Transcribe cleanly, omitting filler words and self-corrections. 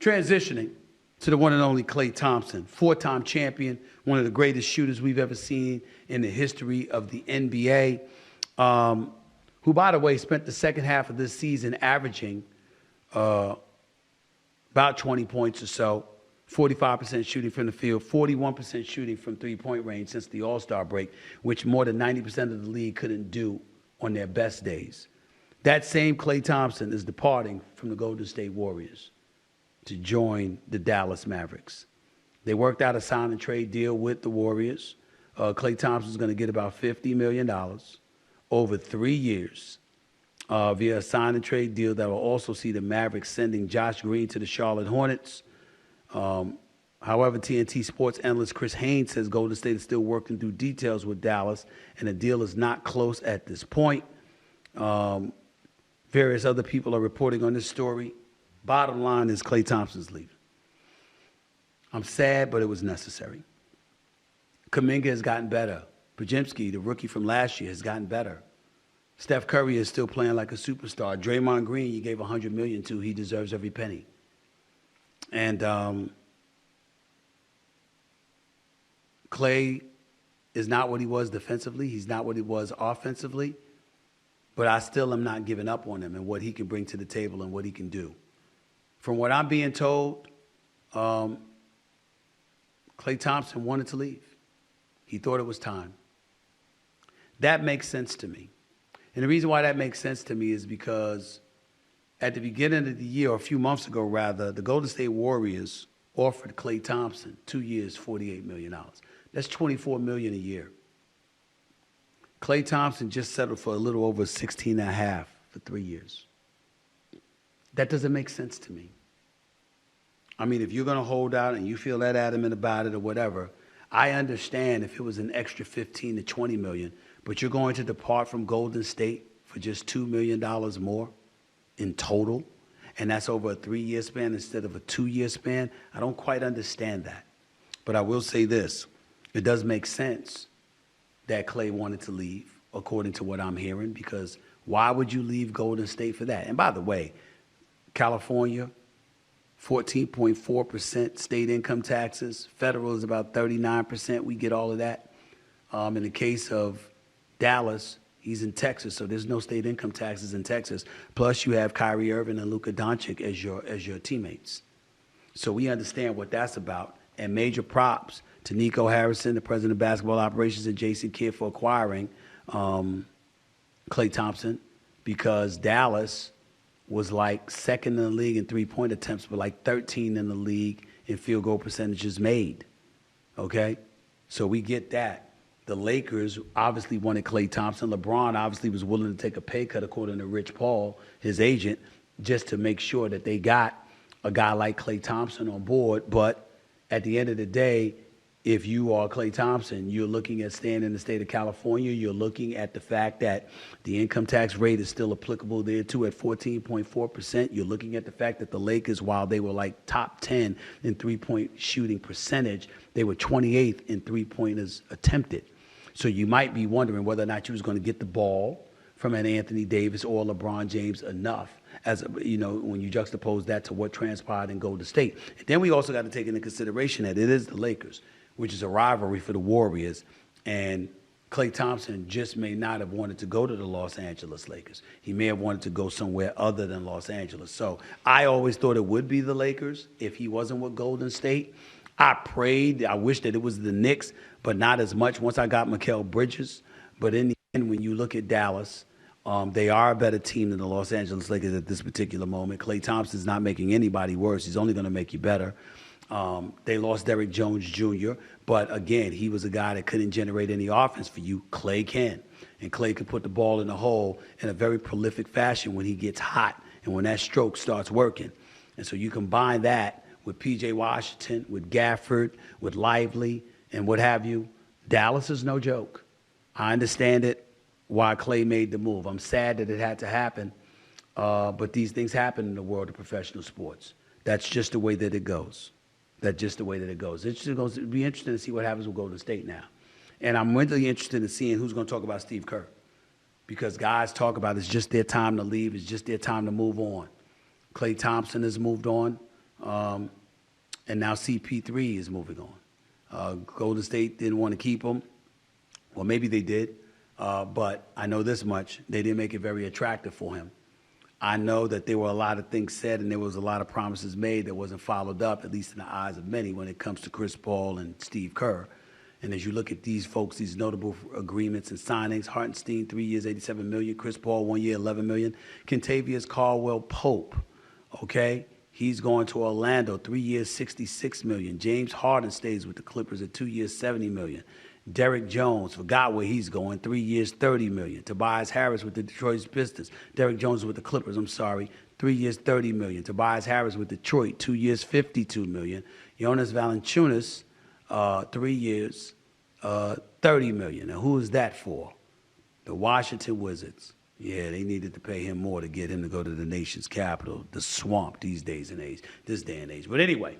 Transitioning to the one and only Klay Thompson, four-time champion, one of the greatest shooters we've ever seen in the history of the NBA, who, by the way, spent the second half of this season averaging about 20 points or so, 45% shooting from the field, 41% shooting from three-point range since the All-Star break, which more than 90% of the league couldn't do on their best days. That same Klay Thompson is departing from the Golden State Warriors to join the Dallas Mavericks. They worked out a sign and trade deal with the Warriors. Klay Thompson is going to get about $50 million over 3 years via a sign and trade deal that will also see the Mavericks sending Josh Green to the Charlotte Hornets. However, TNT Sports analyst Chris Haynes says Golden State is still working through details with Dallas, and the deal is not close at this point. Various other people are reporting on this story. Bottom line is Klay Thompson's leaving. I'm sad, but it was necessary. Kuminga has gotten better. Podziemski, the rookie from last year, has gotten better. Steph Curry is still playing like a superstar. Draymond Green, you gave $100 million to. He deserves every penny. And Klay is not what he was defensively. He's not what he was offensively. But I still am not giving up on him and what he can bring to the table and what he can do. From what I'm being told, Klay Thompson wanted to leave. He thought it was time. That makes sense to me. And the reason why that makes sense to me is because at the beginning of the year, or a few months ago rather, the Golden State Warriors offered Klay Thompson 2 years, $48 million. That's $24 million a year. Klay Thompson just settled for a little over 16 and a half for 3 years. That doesn't make sense to me. I mean, if you're going to hold out and you feel that adamant about it or whatever, I understand if it was an extra 15 to 20 million, but you're going to depart from Golden State for just $2 million more in total, and that's over a 3-year span instead of a 2-year span. I don't quite understand that. But I will say this. It does make sense that Klay wanted to leave, according to what I'm hearing, because why would you leave Golden State for that? And by the way, California, 14.4% state income taxes. Federal is about 39%. We get all of that. In the case of Dallas, he's in Texas, so there's no state income taxes in Texas. Plus, you have Kyrie Irving and Luka Doncic as your teammates. So we understand what that's about. And major props to Nico Harrison, the president of basketball operations, and Jason Kidd for acquiring Klay Thompson, because Dallas was like second in the league in three-point attempts, but like 13 in the league in field goal percentages made. Okay? So we get that. The Lakers obviously wanted Klay Thompson. LeBron obviously was willing to take a pay cut, according to Rich Paul, his agent, just to make sure that they got a guy like Klay Thompson on board. But at the end of the day, if you are Klay Thompson, you're looking at staying in the state of California. You're looking at the fact that the income tax rate is still applicable there too at 14.4%. You're looking at the fact that the Lakers, while they were like top 10 in three-point shooting percentage, they were 28th in three-pointers attempted. So you might be wondering whether or not you was going to get the ball from an Anthony Davis or LeBron James enough, as you know, when you juxtapose that to what transpired in Golden State. And then we also got to take into consideration that it is the Lakers, which is a rivalry for the Warriors, and Klay Thompson just may not have wanted to go to the Los Angeles Lakers. He may have wanted to go somewhere other than Los Angeles. So I always thought it would be the Lakers if he wasn't with Golden State. I prayed, I wish that it was the Knicks, but not as much once I got Mikal Bridges. But in the end, when you look at Dallas, they are a better team than the Los Angeles Lakers at this particular moment. Klay Thompson's not making anybody worse. He's only going to make you better. They lost Derrick Jones Jr., but again, he was a guy that couldn't generate any offense for you. Klay can. And Klay can put the ball in the hole in a very prolific fashion when he gets hot and when that stroke starts working. And so you combine that with P.J. Washington, with Gafford, with Lively, and what have you. Dallas is no joke. I understand it, why Klay made the move. I'm sad that it had to happen, but these things happen in the world of professional sports. That's just the way that it goes. That's just the way that it goes. It's just going to be interesting to see what happens with Golden State now. And I'm really interested in seeing who's going to talk about Steve Kerr, because guys talk about it's just their time to leave. It's just their time to move on. Klay Thompson has moved on. And now CP3 is moving on. Golden State didn't want to keep him. Well, maybe they did. But I know this much. They didn't make it very attractive for him. I know that there were a lot of things said and there was a lot of promises made that wasn't followed up, at least in the eyes of many, when it comes to Chris Paul and Steve Kerr. And as you look at these folks, these notable agreements and signings, Hartenstein, 3 years, $87 million. Chris Paul, 1 year, $11 million. Kentavious Caldwell-Pope, okay? He's going to Orlando, 3 years, $66 million. James Harden stays with the Clippers at 2 years, $70 million. Derrick Jones, forgot where he's going, 3 years, $30 million. Tobias Harris with the Detroit Pistons. Derrick Jones with the Clippers, 3 years, $30 million. Tobias Harris with Detroit, 2 years, $52 million. Jonas Valanciunas, 3 years, $30 million. Now, who is that for? The Washington Wizards. Yeah, they needed to pay him more to get him to go to the nation's capital, the swamp this day and age. But anyway,